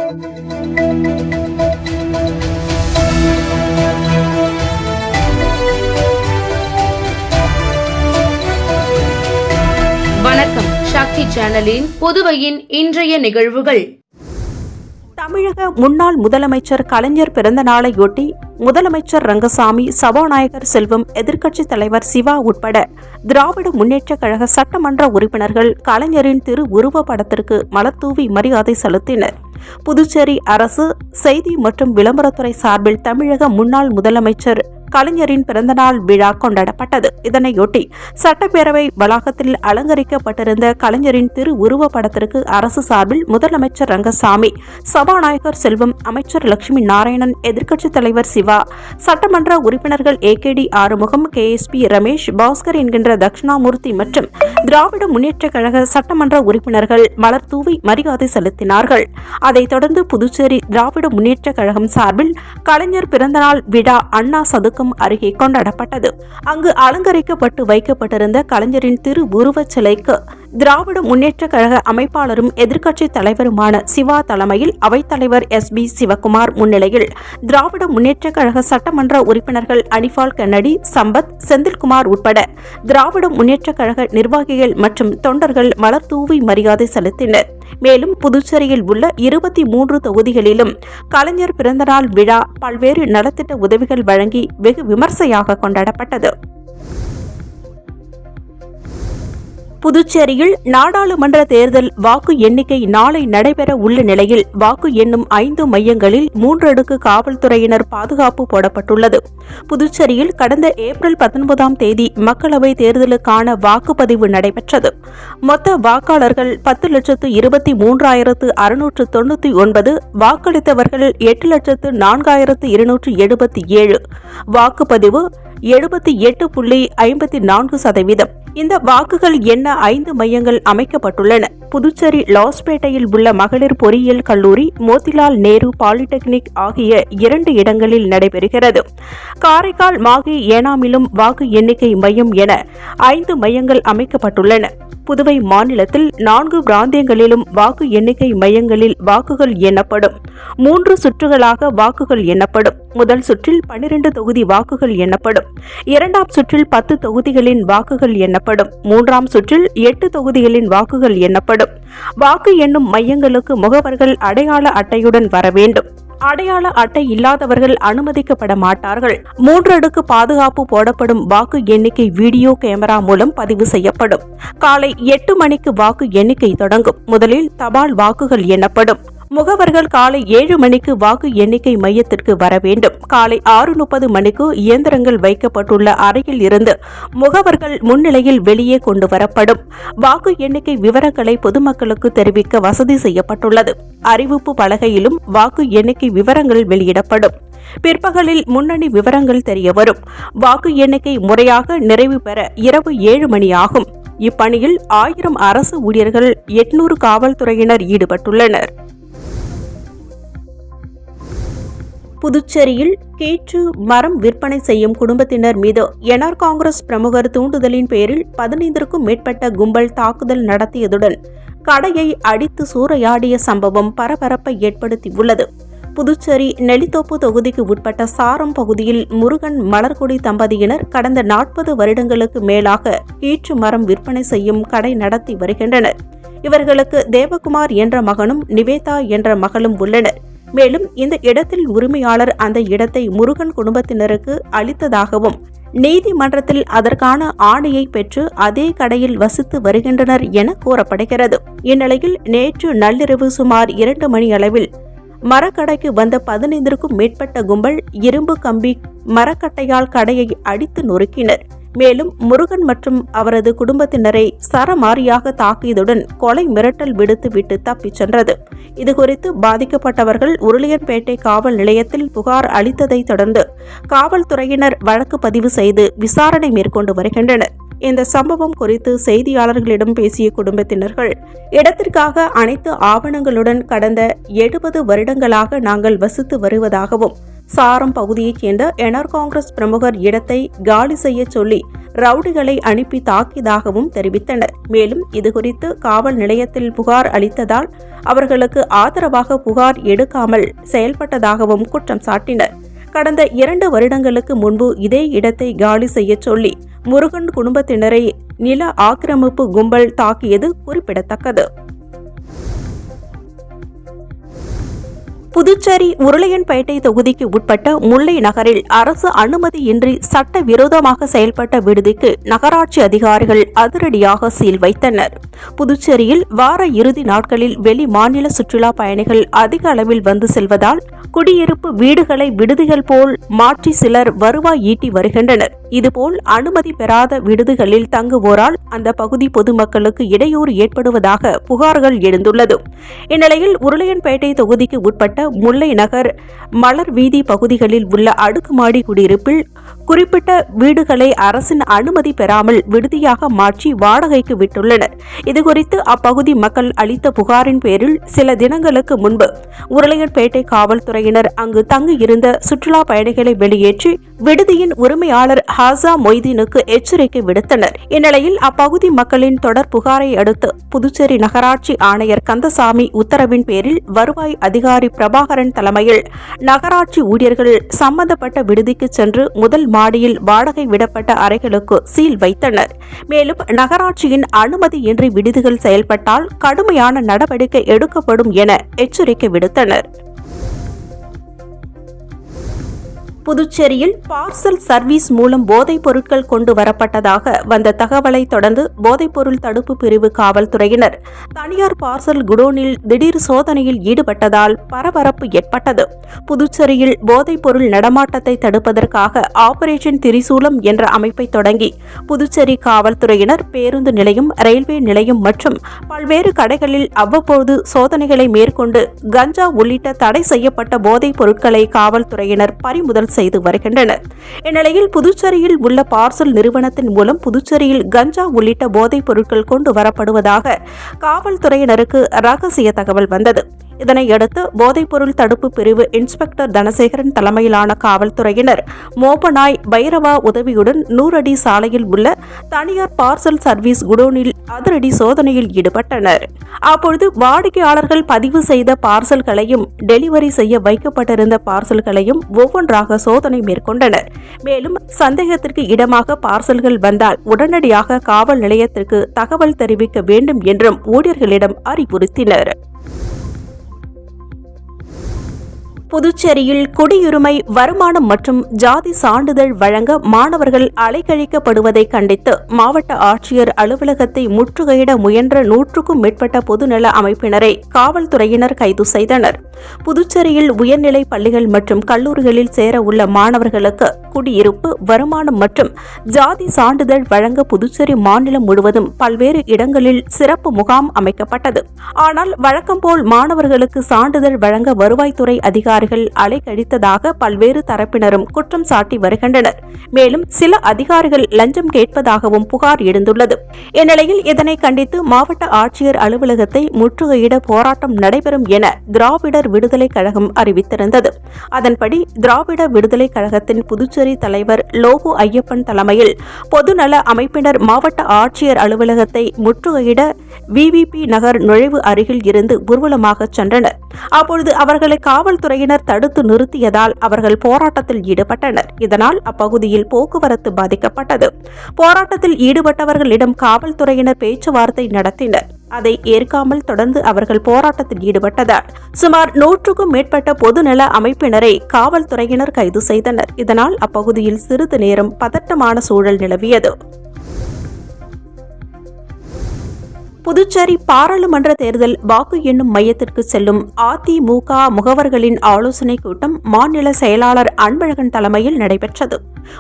வணக்கம். சக்தி சேனலின் புதுவையின் இன்றைய நிகழ்வுகள். தமிழக முன்னாள் முதலமைச்சர் கலைஞர் பிறந்த நாளையொட்டி முதலமைச்சர் ரங்கசாமி, சபாநாயகர் செல்வம், எதிர்க்கட்சித் தலைவர் சிவா உட்பட திராவிட முன்னேற்றக் கழக சட்டமன்ற உறுப்பினர்கள் கலைஞரின் திரு உருவ படத்திற்கு மலர்தூவி மரியாதை செலுத்தினர். புதுச்சேரி அரசு செய்தி மற்றும் விளம்பரத்துறை சார்பில் தமிழக முன்னாள் முதலமைச்சர் கலைஞரின் பிறந்தநாள் விழா கொண்டாடப்பட்டது. இதனையொட்டி சட்டப்பேரவை வளாகத்தில் அலங்கரிக்கப்பட்டிருந்த கலைஞரின் திரு உருவ படத்திற்கு அரசு சார்பில் முதலமைச்சர் ரங்கசாமி, சபாநாயகர் செல்வம், அமைச்சர் லட்சுமி நாராயணன், எதிர்க்கட்சித் தலைவர் சிவா, சட்டமன்ற உறுப்பினர்கள் AKD ஆறுமுகம், KSP ரமேஷ், பாஸ்கர் என்கின்ற தட்சிணாமூர்த்தி மற்றும் திராவிட முன்னேற்றக் கழக சட்டமன்ற உறுப்பினர்கள் மலர் தூவி மரியாதை செலுத்தினார்கள். அதைத் தொடர்ந்து புதுச்சேரி திராவிட முன்னேற்றக் கழகம் சார்பில் கலைஞர் பிறந்தநாள் விழா அண்ணா சதுக்கம் அருகே கொண்டாடப்பட்டது. அங்கு அலங்கரிக்கப்பட்டு வைக்கப்பட்டிருந்த கலைஞரின் திரு உருவச் சிலைக்கு திராவிட முன்னேற்றக் கழக அமைப்பாளரும் எதிர்க்கட்சித் தலைவருமான சிவா தலைமையில் அவைத்தலைவர் SB சிவக்குமார் முன்னிலையில் திராவிட முன்னேற்றக் கழக சட்டமன்ற உறுப்பினர்கள் அனிபால் கென்னடி, சம்பத், செந்தில்குமார் உட்பட திராவிட முன்னேற்றக் கழக நிர்வாகிகள் மற்றும் தொண்டர்கள் மலர் தூவி மரியாதை செலுத்தினர். மேலும் புதுச்சேரியில் உள்ள 23 தொகுதிகளிலும் கலைஞர் பிறந்தநாள் விழா பல்வேறு நலத்திட்ட உதவிகள் வழங்கி வெகு விமர்சையாக கொண்டாடப்பட்டது. புதுச்சேரியில் நாடாளுமன்ற தேர்தல் வாக்கு எண்ணிக்கை நாளை நடைபெற உள்ள நிலையில் வாக்கு எண்ணும் 5 மையங்களில் 3 அடுக்கு காவல்துறையினர் பாதுகாப்பு போடப்பட்டுள்ளது. புதுச்சேரியில் கடந்த ஏப்ரல் 19ஆம் தேதி மக்களவை தேர்தலுக்கான வாக்குப்பதிவு நடைபெற்றது. மொத்த வாக்காளர்கள் 10,23,699, வாக்களித்தவர்கள் 8,04,277. வாக்குப்பதிவு 78.54%. இந்த வாக்குகள் எண்ண 5 மையங்கள் அமைக்கப்பட்டுள்ளன. புதுச்சேரி லாஸ்பேட்டையில் உள்ள மகளிர் பொறியியல் கல்லூரி, மோதிலால் நேரு பாலிடெக்னிக் ஆகிய 2 இடங்களில் நடைபெறுகிறது. காரைக்கால், மாகே, ஏனாமிலும் வாக்கு எண்ணிக்கை மையம் என 5 மையங்கள் அமைக்கப்பட்டுள்ளன. புதுவை மாநிலத்தில் 4 பிராந்தியங்களிலும் வாக்கு எண்ணிக்கை மையங்களில் வாக்குகள் எண்ணப்படும். 3 சுற்றுகளாக வாக்குகள் எண்ணப்படும். முதல் சுற்றில் 12 தொகுதி வாக்குகள் எண்ணப்படும். 2ஆம் சுற்றில் 10 தொகுதிகளின் வாக்குகள் எண்ணப்படும். 3ஆம் சுற்றில் 8 தொகுதிகளின் வாக்குகள் எண்ணப்படும். வாக்கு எண்ணும் மையங்களுக்கு முகவர்கள் அடையாள அட்டையுடன் வர வேண்டும். அடையாள அட்டை இல்லாதவர்கள் அனுமதிக்கப்பட மாட்டார்கள். 3 அடுக்கு பாதுகாப்பு போடப்படும். வாக்கு எண்ணிக்கை வீடியோ கேமரா மூலம் பதிவு செய்யப்படும். காலை 8 மணிக்கு வாக்கு எண்ணிக்கை தொடங்கும். முதலில் தபால் வாக்குகள் எண்ணப்படும். முகவர்கள் காலை 7 மணிக்கு வாக்கு எண்ணிக்கை மையத்திற்கு வர வேண்டும். காலை 6:30 மணிக்கு இயந்திரங்கள் வைக்கப்பட்டுள்ள அறையில் இருந்து முகவர்கள் முன்னிலையில் வெளியே கொண்டு வரப்படும். வாக்கு எண்ணிக்கை விவரங்களை பொதுமக்களுக்கு தெரிவிக்க வசதி செய்யப்பட்டுள்ளது. அறிவிப்பு பலகையிலும் வாக்கு எண்ணிக்கை விவரங்கள் வெளியிடப்படும். பிற்பகலில் முன்னணி விவரங்கள் தெரியவரும். வாக்கு எண்ணிக்கை முறையாக நிறைவு பெற இரவு 7 மணி ஆகும். இப்பணியில் 1000 அரசு ஊழியர்கள், 800 காவல்துறையினர் ஈடுபட்டுள்ளனர். புதுச்சேரியில் கேற்று மரம் விற்பனை செய்யும் குடும்பத்தினர் மீது NR காங்கிரஸ் பிரமுகர் தூண்டுதலின் பேரில் 15க்கும் மேற்பட்ட கும்பல் தாக்குதல் நடத்தியதுடன் கடையை அடித்து சூறையாடிய சம்பவம் பரபரப்பை ஏற்படுத்தியுள்ளது. புதுச்சேரி நெல்லித்தோப்பு தொகுதிக்கு உட்பட்ட சாரம் பகுதியில் முருகன், மலர்கொடி தம்பதியினர் கடந்த 40 வருடங்களுக்கு மேலாக கீற்று மரம் விற்பனை செய்யும் கடை நடத்தி வருகின்றனர். இவர்களுக்கு தேவகுமார் என்ற மகனும் நிவேதா என்ற மகளும் உள்ளனர். மேலும் இந்த இடத்தில் உரிமையாளர் அந்த இடத்தை முருகன் குடும்பத்தினருக்கு அளித்ததாகவும் நீதிமன்றத்தில் அதற்கான ஆணையை பெற்று அதே கடையில் வசித்து வருகின்றனர் என கூறப்படுகிறது. இந்நிலையில் நேற்று நள்ளிரவு சுமார் 2 மணி அளவில் மரக்கடைக்கு வந்த 15க்கும் மேற்பட்ட கும்பல் இரும்பு கம்பி, மரக்கட்டையால் கடையை அடித்து நொறுக்கினர். மேலும் முருகன் மற்றும் அவரது குடும்பத்தினரை சரமாரியாக தாக்கியதுடன் கொலை மிரட்டல் விடுத்துவிட்டு தப்பிச் சென்றது. இதுகுறித்து பாதிக்கப்பட்டவர்கள் உருளையன்பேட்டை காவல் நிலையத்தில் புகார் அளித்ததை தொடர்ந்து காவல்துறையினர் வழக்கு பதிவு செய்து விசாரணை மேற்கொண்டு வருகின்றனர். இந்த சம்பவம் குறித்து செய்தியாளர்களிடம் பேசிய குடும்பத்தினர்கள், இடத்திற்காக அனைத்து ஆவணங்களுடன் கடந்த 70 வருடங்களாக நாங்கள் வசித்து வருவதாகவும் சாரம் பகுதியைச் சேர்ந்த என்ஆர் காங்கிரஸ் பிரமுகர் இடத்தை காலி செய்ய சொல்லி ரவுடிகளை அனுப்பி தாக்கியதாகவும் தெரிவித்தனர். மேலும் இதுகுறித்து காவல் நிலையத்தில் புகார் அளித்ததால் அவர்களுக்கு ஆதரவாக புகார் எடுக்காமல் செயல்பட்டதாகவும் குற்றம் சாட்டினர். கடந்த 2 வருடங்களுக்கு முன்பு இதே இடத்தை காலி செய்ய சொல்லி முருகன் குடும்பத்தினரை நில ஆக்கிரமிப்பு கும்பல் தாக்கியது குறிப்பிடத்தக்கது. புதுச்சேரி உருளையன்பேட்டை தொகுதிக்கு உட்பட்ட முல்லை நகரில் அரசு அனுமதியின்றி சட்டவிரோதமாக செயல்பட்ட விடுதிக்கு நகராட்சி அதிகாரிகள் அதிரடியாக சீல் வைத்தனர். புதுச்சேரியில் வார இறுதி நாட்களில் வெளி மாநில சுற்றுலா பயணிகள் அதிக அளவில் வந்து செல்வதால் குடியிருப்பு வீடுகளை விடுதிகள் போல் மாற்றி சிலர் வருவாய் ஈட்டி வருகின்றனர். இதுபோல் அனுமதி பெறாத விடுதிகளில் தங்குவோரால் அந்த பகுதி பொதுமக்களுக்கு இடையூறு ஏற்படுவதாக புகார்கள் எழுந்துள்ளது. இந்நிலையில் உருளையன்பேட்டை தொகுதிக்கு உட்பட்ட முல்லை நகர் மலர் வீதி பகுதிகளில் உள்ள அடுக்குமாடி குடியிருப்பில் குறிப்பிட்ட வீடுகளை அரசின் அனுமதி பெறாமல் விடுதியாக மாற்றி வாடகைக்கு விட்டுள்ளனர். இதுகுறித்து அப்பகுதி மக்கள் அளித்த புகாரின் பேரில் சில தினங்களுக்கு முன்பு உருளையன்பேட்டை காவல்துறையினர் அங்கு தங்கியிருந்த சுற்றுலா பயணிகளை வெளியேற்றி விடுதியின் உரிமையாளர் ஹாசா மொய்தீனுக்கு எச்சரிக்கை விடுத்தனர். இந்நிலையில் அப்பகுதி மக்களின் தொடர் புகாரை அடுத்து புதுச்சேரி நகராட்சி ஆணையர் கந்தசாமி உத்தரவின் பேரில் வருவாய் அதிகாரி பிரபாகரன் தலைமையில் நகராட்சி ஊழியர்கள் சம்பந்தப்பட்ட விடுதிக்கு சென்று முதல் மாடியில் வாடகை விடப்பட்ட அறைகளுக்கு சீல் வைத்தனர். மேலும் நகராட்சியின் அனுமதியின்றி விடுதிகள் செயல்பட்டால் கடுமையான நடவடிக்கை எடுக்கப்படும் என எச்சரிக்கை விடுத்தனர். புதுச்சேரியில் பார்சல் சர்வீஸ் மூலம் போதைப் பொருட்கள் கொண்டு வரப்பட்டதாக வந்த தகவலை தொடர்ந்து போதைப்பொருள் தடுப்பு பிரிவு காவல்துறையினர் தனியார் பார்சல் குடோனில் திடீர் சோதனையில் ஈடுபட்டதால் பரபரப்பு ஏற்பட்டது. புதுச்சேரியில் போதைப் பொருள் நடமாட்டத்தை தடுப்பதற்காக ஆபரேஷன் திரிசூலம் என்ற அமைப்பை தொடங்கி புதுச்சேரி காவல்துறையினர் பேருந்து நிலையம், ரயில்வே நிலையம் மற்றும் பல்வேறு கடைகளில் அவ்வப்போது சோதனைகளை மேற்கொண்டு கஞ்சா உள்ளிட்ட தடை செய்யப்பட்ட போதைப் பொருட்களை காவல்துறையினர் பறிமுதல் செய்து வருகின்றனர். இந்நிலையில் புதுச்சேரியில் உள்ள பார்சல் நிறுவனத்தின் மூலம் புதுச்சேரியில் கஞ்சா உள்ளிட்ட போதைப் பொருட்கள் கொண்டு வரப்படுவதாக காவல்துறையினருக்கு ரகசிய தகவல் வந்தது. இதனையடுத்து போதைப்பொருள் தடுப்பு பிரிவு இன்ஸ்பெக்டர் தனசேகரன் தலைமையிலான காவல்துறையினர் மோப்பனாய் பைரவா உதவியுடன் 100 அடி சாலையில் உள்ள தனியார் பார்சல் சர்வீஸ் குடோனில் அதிரடி சோதனையில் ஈடுபட்டனர். அப்பொழுது வாடிக்கையாளர்கள் பதிவு செய்த பார்சல்களையும் டெலிவரி செய்ய வைக்கப்பட்டிருந்த பார்சல்களையும் ஒவ்வொன்றாக சோதனை மேற்கொண்டனர். மேலும் சந்தேகத்திற்கு இடமாக பார்சல்கள் வந்தால் உடனடியாக காவல் நிலையத்திற்கு தகவல் தெரிவிக்க வேண்டும் என்றும் ஊழியர்களிடம் அறிவுறுத்தினர். புதுச்சேரியில் குடியுரிமை, வருமானம் மற்றும் ஜாதி சான்றிதழ் வழங்க மாணவர்கள் அலைக்கழிக்கப்படுவதை கண்டித்து மாவட்ட ஆட்சியர் அலுவலகத்தை முற்றுகையிட முயன்ற 100க்கும் மேற்பட்ட பொதுநல அமைப்பினரை காவல்துறையினர் கைது செய்தனர். புதுச்சேரியில் உயர்நிலை பள்ளிகள் மற்றும் கல்லூரிகளில் சேர உள்ள மாணவர்களுக்கு குடியிருப்பு, வருமானம் மற்றும் ஜாதி சான்றிதழ் வழங்க புதுச்சேரி மாநிலம் முழுவதும் பல்வேறு இடங்களில் சிறப்பு முகாம் அமைக்கப்பட்டது. ஆனால் வழக்கம்போல் மாணவர்களுக்கு சான்றிதழ் வழங்க வருவாய்த்துறை அதிகாரிகள் அலைக்கழித்ததாக பல்வேறு தரப்பினரும் குற்றம் சாட்டி வருகின்றனர். மேலும் சில அதிகாரிகள் லஞ்சம் கேட்பதாகவும் புகார் எழுந்துள்ளது. இந்நிலையில் இதனை கண்டித்து மாவட்ட ஆட்சியர் அலுவலகத்தை முற்றுகையிட போராட்டம் நடைபெறும் என திராவிடர் விடுதலை கழகம் அறிவித்திருந்தது. அதன்படி திராவிட விடுதலை கழகத்தின் புதுச்சேரி தலைவர் லோகு ஐயப்பன் தலைமையில் பொதுநல அமைப்பினர் மாவட்ட ஆட்சியர் அலுவலகத்தை முற்றுகையிட விவிபி நகர் நுழைவு அருகில் இருந்து ஊர்வலமாக சென்றனர். அப்பொழுது அவர்களை காவல்துறையினர் தடுத்து நிறுத்தியதால் அவர்கள் போராட்டத்தில் ஈடுபட்டனர். இதனால் அப்பகுதியில் போக்குவரத்து பாதிக்கப்பட்டது. போராட்டத்தில் ஈடுபட்டவர்களிடம் காவல்துறையினர் பேச்சுவார்த்தை நடத்தினர். அதை ஏற்காமல் தொடர்ந்து அவர்கள் போராட்டத்தில் ஈடுபட்டதால் சுமார் 100க்கும் மேற்பட்ட பொதுநல அமைப்பினரை காவல்துறையினர் கைது செய்தனர். இதனால் அப்பகுதியில் சிறிது நேரம் பதட்டமான சூழல் நிலவியது. புதுச்சேரி பாராளுமன்ற தேர்தல் வாக்கு எண்ணும் மையத்திற்கு செல்லும் அதிமுக முகவர்களின் ஆலோசனைக் கூட்டம் மாநில செயலாளர் அன்பழகன் தலைமையில் நடைபெற்றது.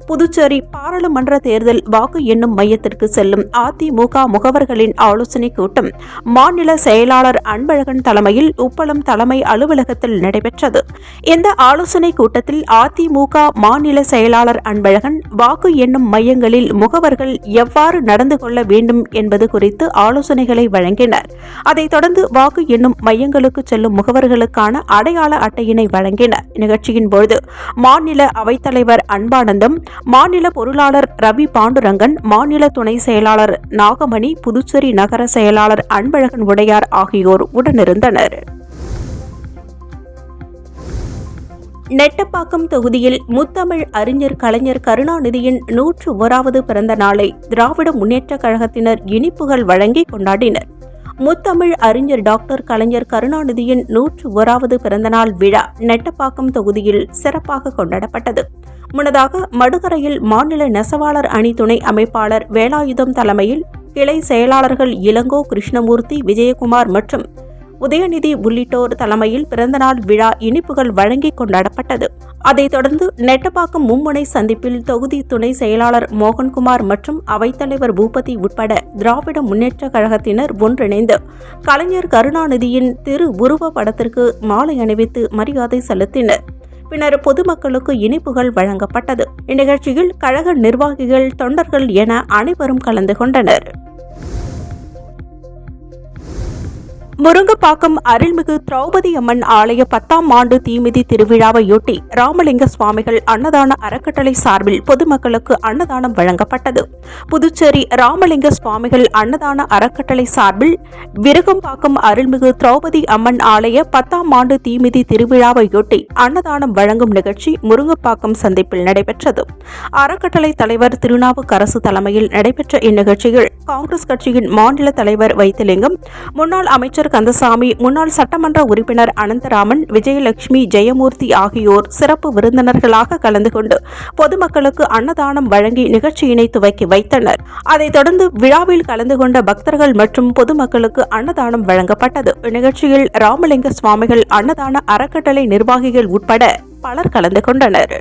புதுச்சேரி பாராளுமன்ற தேர்தல் வாக்கு எண்ணும் மையத்திற்கு செல்லும் அதிமுக முகவர்களின் ஆலோசனைக் கூட்டம் மாநில செயலாளர் அன்பழகன் தலைமையில் உப்பளம் தலைமை அலுவலகத்தில் நடைபெற்றது. இந்த ஆலோசனைக் கூட்டத்தில் அதிமுக மாநில செயலாளர் அன்பழகன் வாக்கு எண்ணும் மையங்களில் முகவர்கள் எவ்வாறு நடந்து கொள்ள வேண்டும் என்பது குறித்து ஆலோசனைகளை இனிப்புகளை வழங்கினர். அதைத் தொடர்ந்து வாக்கு எண்ணும் மையங்களுக்கு செல்லும் முகவர்களுக்கான அடையாள அட்டையினை வழங்கினர். நிகழ்ச்சியின் பொழுது மாநில அவைத்தலைவர் அன்பானந்தம், மாநில பொருளாளர் ரவி பாண்டுரங்கன், மாநில துணை செயலாளர் நாகமணி, புதுச்சேரி நகர செயலாளர் அன்பழகன் உடையார் ஆகியோர் உடனிருந்தனர். நெட்டப்பாக்கம் தொகுதியில் முத்தமிழ் அறிஞர் கலைஞர் கருணாநிதியின் 101வது பிறந்த நாளை திராவிட முன்னேற்றக் கழகத்தினர் இனிப்புகள் வழங்கி கொண்டாடினர். முத்தமிழ் அறிஞர் டாக்டர் கலைஞர் கருணாநிதியின் 101வது பிறந்தநாள் விழா நெட்டப்பாக்கம் தொகுதியில் சிறப்பாக கொண்டாடப்பட்டது. முன்னதாக மடுகரையில் மாநில நெசவாளர் அணி துணை அமைப்பாளர் வேலாயுதம் தலைமையில் கிளை செயலாளர்கள் இளங்கோ, கிருஷ்ணமூர்த்தி, விஜயகுமார் மற்றும் உதயநிதி உள்ளிட்டோர் தலைமையில் பிறந்தநாள் விழா இனிப்புகள் வழங்கி கொண்டாடப்பட்டது. அதைத் தொடர்ந்து நெட்டப்பாக்கம் மும்முனை சந்திப்பில் தொகுதி துணை செயலாளர் மோகன்குமார் மற்றும் அவைத்தலைவர் பூபதி உட்பட திராவிட முன்னேற்றக் கழகத்தினர் ஒன்றிணைந்து கலைஞர் கருணாநிதியின் திரு உருவ படத்திற்கு மாலை அணிவித்து மரியாதை செலுத்தினர். பின்னர் பொதுமக்களுக்கு இனிப்புகள் வழங்கப்பட்டது. இந்நிகழ்ச்சியில் கழக நிர்வாகிகள், தொண்டர்கள் என அனைவரும் கலந்து கொண்டனர். முருங்கப்பாக்கம் அருள்மிகு திரௌபதி அம்மன் ஆலய 10ஆம் ஆண்டு தீமிதி திருவிழாவையொட்டி ராமலிங்க சுவாமிகள் அன்னதான அறக்கட்டளை சார்பில் பொதுமக்களுக்கு அன்னதானம் வழங்கப்பட்டது. புதுச்சேரி ராமலிங்க சுவாமிகள் அன்னதான அறக்கட்டளை சார்பில் விருகம்பாக்கம் அருள்மிகு திரௌபதி அம்மன் ஆலய 10ஆம் ஆண்டு தீமிதி திருவிழாவையொட்டி அன்னதானம் வழங்கும் நிகழ்ச்சி முருங்கப்பாக்கம் சந்திப்பில் நடைபெற்றது. அறக்கட்டளை தலைவர் திருநாவுக்கரசு தலைமையில் நடைபெற்ற இந்நிகழ்ச்சியில் காங்கிரஸ் கட்சியின் மாநில தலைவர் வைத்திலிங்கம், முன்னாள் அமைச்சர் கந்தசாமி, முன்னாள் சட்டமன்ற உறுப்பினர் அனந்தராமன், விஜயலட்சுமி, ஜெயமூர்த்தி ஆகியோர் சிறப்பு விருந்தினர்களாக கலந்து கொண்டு பொதுமக்களுக்கு அன்னதானம் வழங்கி நிகழ்ச்சியினை துவக்கி வைத்தனர். அதைத் தொடர்ந்து விழாவில் கலந்து கொண்ட பக்தர்கள் மற்றும் பொதுமக்களுக்கு அன்னதானம் வழங்கப்பட்டது. இந்நிகழ்ச்சியில் ராமலிங்க சுவாமிகள் அன்னதான அறக்கட்டளை நிர்வாகிகள் உட்பட பலர் கலந்து கொண்டனர்.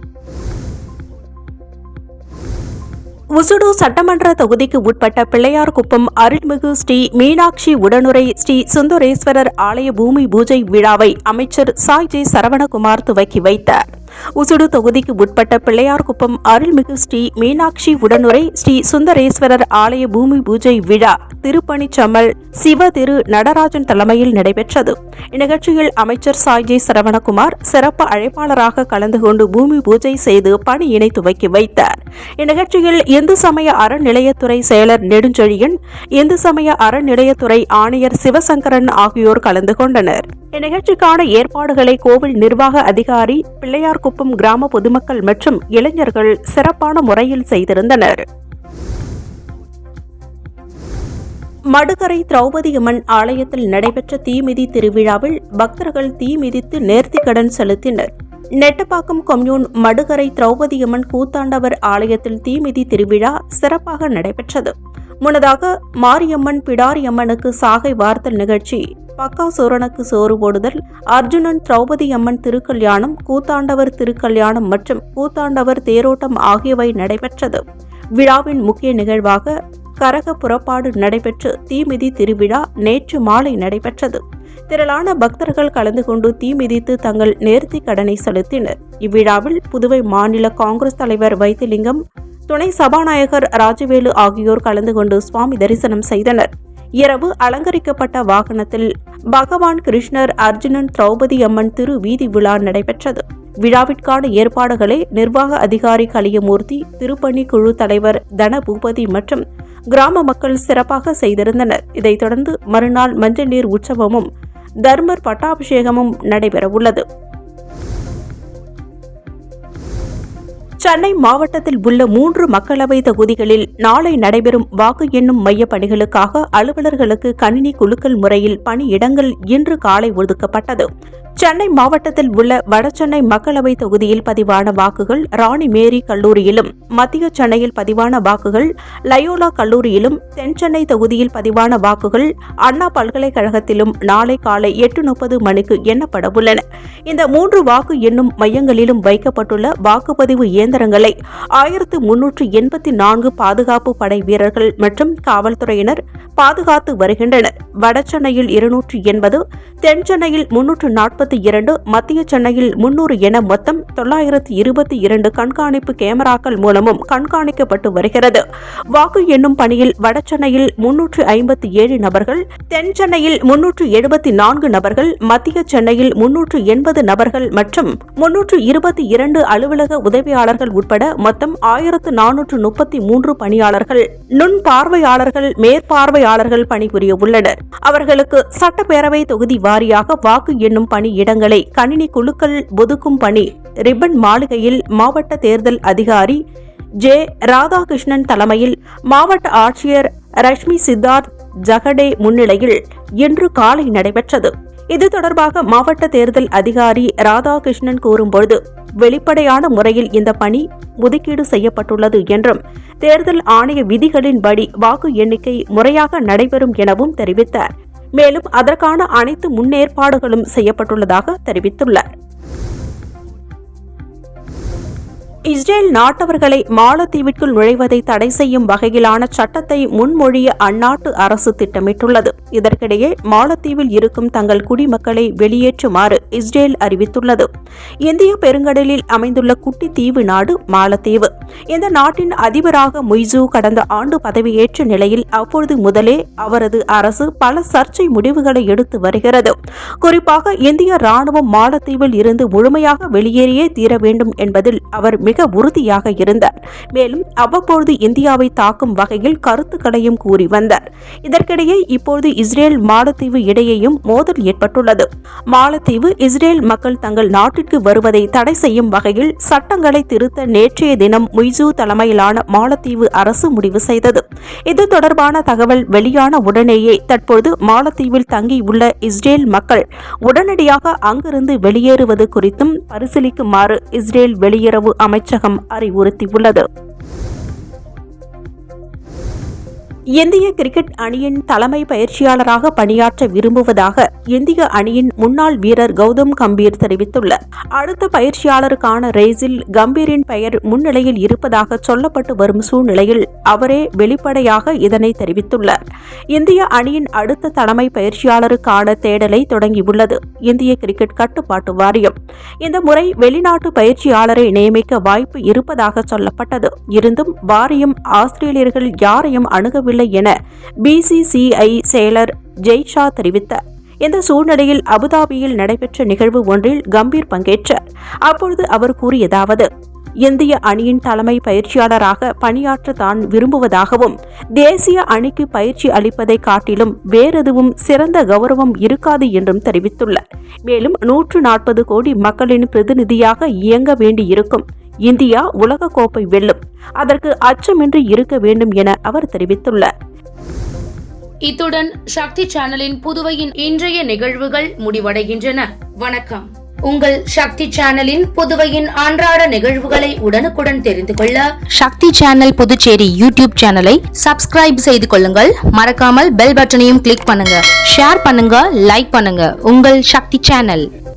உசுடு சட்டமன்ற தொகுதிக்கு உட்பட்ட பிள்ளையார்குப்பம் அருள்மிகு ஸ்ரீ மீனாட்சி உடனுரை ஸ்ரீ சுந்தரேஸ்வரர் ஆலய பூமி பூஜை விழாவை அமைச்சர் சாய் ஜே சரவணகுமார் துவக்கி வைத்தார். உசுடு தொகுதிக்கு உட்பட்ட பிள்ளையார்குப்பம் அருள்மிகு ஸ்ரீ மீனாட்சி உடனுரை ஸ்ரீ சுந்தரேஸ்வரர் ஆலய பூமி பூஜை விழா திருப்பணிச்சம்மல் சிவ திரு நடராஜன் தலைமையில் நடைபெற்றது. இந்நிகழ்ச்சியில் அமைச்சர் சாய் ஜே சரவணகுமார் சிறப்பு அழைப்பாளராக கலந்து கொண்டு பூமி பூஜை செய்து பணியினை துவக்கி வைத்தார். இந்நிகழ்ச்சியில் இந்து சமய அறநிலையத்துறை செயலர் நெடுஞ்செழியன், இந்து சமய அறநிலையத்துறை ஆணையர் சிவசங்கரன் ஆகியோர் கலந்து கொண்டனர். இந்நிகழ்ச்சிக்கான ஏற்பாடுகளை கோவில் நிர்வாக அதிகாரி, பிள்ளையார்குப்பம் கிராம பொதுமக்கள் மற்றும் இளைஞர்கள் சிறப்பான முறையில் செய்திருந்தனர். மடுகரை திரௌபதி அம்மன் ஆலயத்தில் நடைபெற்ற தீமிதி திருவிழாவில் பக்தர்கள் தீ மிதித்து நேர்த்திக்கடன் செலுத்தினர். நெட்டப்பாக்கம் கொம்யூன் மடுகரை திரௌபதி அம்மன் கூத்தாண்டவர் ஆலயத்தில் தீமிதி திருவிழா சிறப்பாக நடைபெற்றது. முன்னதாக மாரியம்மன், பிடாரியம்மனுக்கு சாகை வார்த்தல் நிகழ்ச்சி, பக்காசூரனுக்கு சோறு போடுதல், அர்ஜுனன் திரௌபதி அம்மன் திருக்கல்யாணம், கூத்தாண்டவர் திருக்கல்யாணம் மற்றும் கூத்தாண்டவர் தேரோட்டம் ஆகியவை நடைபெற்றது. விழாவின் முக்கிய நிகழ்வாக கரக புறப்பாடு நடைபெற்று தீமிதி திருவிழா நேற்று மாலை நடைபெற்றது. திரளான பக்தர்கள் கலந்து கொண்டு தீ மிதித்து தங்கள் நேர்த்தி கடனை செலுத்தினர். இவ்விழாவில் புதுவை மாநில காங்கிரஸ் தலைவர் வைத்திலிங்கம், துணை சபாநாயகர் ராஜவேலு ஆகியோர் கலந்து கொண்டு சுவாமி தரிசனம் செய்தனர். இரவு அலங்கரிக்கப்பட்ட வாகனத்தில் பகவான் கிருஷ்ணர், அர்ஜுனன், திரௌபதி அம்மன் திரு வீதி விழா நடைபெற்றது. விழாவிற்கான ஏற்பாடுகளை நிர்வாக அதிகாரி கலியமூர்த்தி, திருப்பணி குழு தலைவர் தனபூபதி மற்றும் கிராம மக்கள் சிறப்பாக செய்திருந்தனர். இதைத் தொடர்ந்து மறுநாள் மஞ்சள் நீர் உற்சவமும் தர்மர் பட்டாபிஷேகமும் நடைபெறவுள்ளது. சென்னை மாவட்டத்தில் உள்ள 3 மக்களவை தொகுதிகளில் நாளை நடைபெறும் வாக்கு எண்ணும் மைய பணிகளுக்காக அலுவலர்களுக்கு கணினி குலுக்கல் முறையில் பணியிடங்கள் இன்று காலை ஒதுக்கப்பட்டது. சென்னை மாவட்டத்தில் உள்ள வடசென்னை மக்களவை தொகுதியில் பதிவான வாக்குகள் ராணி மேரி கல்லூரியிலும், மத்திய சென்னையில் பதிவான வாக்குகள் லயோலா கல்லூரியிலும், தென் சென்னை தொகுதியில் பதிவான வாக்குகள் அண்ணா பல்கலைக்கழகத்திலும் நாளை காலை 8:30 மணிக்கு எண்ணப்பட உள்ளன. இந்த 3 வாக்கு எண்ணும் மையங்களிலும் வைக்கப்பட்டுள்ள வாக்குப்பதிவு இயந்திரங்களை 1384 பாதுகாப்பு படை வீரர்கள் மற்றும் காவல்துறையினர் பாதுகாத்து வருகின்றனர். வடசென்னையில் 280, தென் சென்னையில் 340 922, மத்திய சென்னையில் 300 என மொத்தம் 922 கண்காணிப்பு கேமராக்கள் மூலமும் கண்காணிக்கப்பட்டு வருகிறது. வாக்கு எண்ணும் பணியில் வடசென்னையில் 357 நபர்கள், தென் சென்னையில் 374 நபர்கள், மத்திய சென்னையில் 380 நபர்கள் மற்றும் 322 அலுவலக உதவியாளர்கள் உட்பட மொத்தம் 1433 பணியாளர்கள், நுண் பார்வையாளர்கள், மேற்பார்வையாளர்கள் பணிபுரிய உள்ளனர். அவர்களுக்கு சட்டப்பேரவை தொகுதி வாரியாக வாக்கு எண்ணும் பணி இடங்களை கணினி குழுக்கள் ஒதுக்கும் பணி ரிப்பன் மாளிகையில் மாவட்ட தேர்தல் அதிகாரி ஜே. ராதாகிருஷ்ணன் தலைமையில் மாவட்ட ஆட்சியர் ரஷ்மி சித்தார்த் ஜகடே முன்னிலையில் இன்று காலை நடைபெற்றது. இது தொடர்பாக மாவட்ட தேர்தல் அதிகாரி ராதாகிருஷ்ணன் கூறும்போது, வெளிப்படையான முறையில் இந்த பணி ஒதுக்கீடு செய்யப்பட்டுள்ளது என்றும் தேர்தல் ஆணைய விதிகளின்படி வாக்கு எண்ணிக்கை முறையாக நடைபெறும் எனவும் தெரிவித்தார். மேலும் அதற்கான அனைத்து முன்னேற்பாடுகளும் செய்யப்பட்டுள்ளதாக தெரிவித்துள்ளார். இஸ்ரேல் நாட்டவர்களை மாலத்தீவிற்குள் நுழைவதை தடை செய்யும் வகையிலான சட்டத்தை முன்மொழிய அந்நாட்டு அரசு திட்டமிட்டுள்ளது. இதற்கிடையே மாலத்தீவில் இருக்கும் தங்கள் குடிமக்களை வெளியேற்றுமாறு இஸ்ரேல் அறிவித்துள்ளது. இந்திய பெருங்கடலில் அமைந்துள்ள குட்டி தீவு நாடு மாலத்தீவு. இந்த நாட்டின் அதிபராக முய்சு கடந்த ஆண்டு பதவியேற்ற நிலையில் அப்பொழுது முதலே அவரது அரசு பல சர்ச்சை முடிவுகளை எடுத்து வருகிறது. குறிப்பாக இந்திய ராணுவம் மாலத்தீவில் இருந்து முழுமையாக வெளியேறியே தீர வேண்டும் என்பதில் அவர் மிக உறுதியாக இருந்தார். மேலும் அவ்வப்பொழுது இந்தியாவை தாக்கும் வகையில் கருத்துக்களையும் கூறி வந்தார். இதற்கிடையே இப்போது இஸ்ரேல் மாலத்தீவு இடையேயும் மோதல் ஏற்பட்டுள்ளது. மாலத்தீவு இஸ்ரேல் மக்கள் தங்கள் நாட்டிற்கு வருவதை தடை செய்யும் வகையில் சட்டங்களை திருத்த நேற்றைய தினம் முய்சு தலைமையிலான மாலத்தீவு அரசு முடிவு செய்தது. இது தொடர்பான தகவல் வெளியான உடனேயே தற்போது மாலத்தீவில் தங்கியுள்ள இஸ்ரேல் மக்கள் உடனடியாக அங்கிருந்து வெளியேறுவது குறித்தும் பரிசீலிக்குமாறு இஸ்ரேல் வெளியுறவு அமைச்சகம் அறிவுறுத்தியுள்ளது. இந்திய கிரிக்கெட் அணியின் தலைமை பயிற்சியாளராக பணியாற்ற விரும்புவதாக இந்திய அணியின் முன்னாள் வீரர் கௌதம் கம்பீர் தெரிவித்துள்ளார். அடுத்த பயிற்சியாளருக்கான ரேஸில் கம்பீரின் பெயர் முன்னிலையில் இருப்பதாக சொல்லப்பட்டு வரும் சூழ்நிலையில் அவரே வெளிப்படையாக இதனை தெரிவித்துள்ளார். இந்திய அணியின் அடுத்த தலைமை பயிற்சியாளருக்கான தேடலை தொடங்கியுள்ளது இந்திய கிரிக்கெட் கட்டுப்பாட்டு வாரியம். இந்த முறை வெளிநாட்டு பயிற்சியாளரை நியமிக்க வாய்ப்பு இருப்பதாக சொல்லப்பட்டது. இருந்தும் வாரியம் ஆஸ்திரேலியர்கள் யாரையும் அணுகவில்லை என BCCI செயலர் ஜெய்ஷா தெரிவித்தார். இந்த சூழ்நிலையில் அபுதாபியில் நடைபெற்ற நிகழ்வு ஒன்றில் கம்பீர் பங்கேற்றார். அப்பொழுது அவர் கூறியதாவது, இந்திய அணியின் தலைமை பயிற்சியாளராக பணியாற்ற தான் விரும்புவதாகவும் தேசிய அணிக்கு பயிற்சி அளிப்பதை காட்டிலும் வேறெதுவும் சிறந்த கௌரவம் இருக்காது என்றும் தெரிவித்துள்ளார். மேலும் 140 கோடி மக்களின் பிரதிநிதியாக இயங்க வேண்டியிருக்கும். இந்தியா உலக கோப்பை வெல்லும், அதற்கு அச்சமின்றி இருக்க வேண்டும் என அவர் தெரிவித்துள்ளார். இத்துடன் சக்தி சேனலின் புதுவையின் இன்றைய நிகழ்வுகள் முடிவடைகின்றன. வணக்கம். உங்கள் சக்தி சேனலின் புதுவையின் அன்றாட நிகழ்வுகளை உடனுக்குடன் தெரிந்து கொள்ள சக்தி சேனல் புதுச்சேரி யூடியூப் சேனலை சப்ஸ்கிரைப் செய்து கொள்ளுங்கள். மறக்காமல் பெல் பட்டனையும் கிளிக் பண்ணுங்க, ஷேர் பண்ணுங்க, லைக் பண்ணுங்க. உங்கள் சக்தி சேனல்.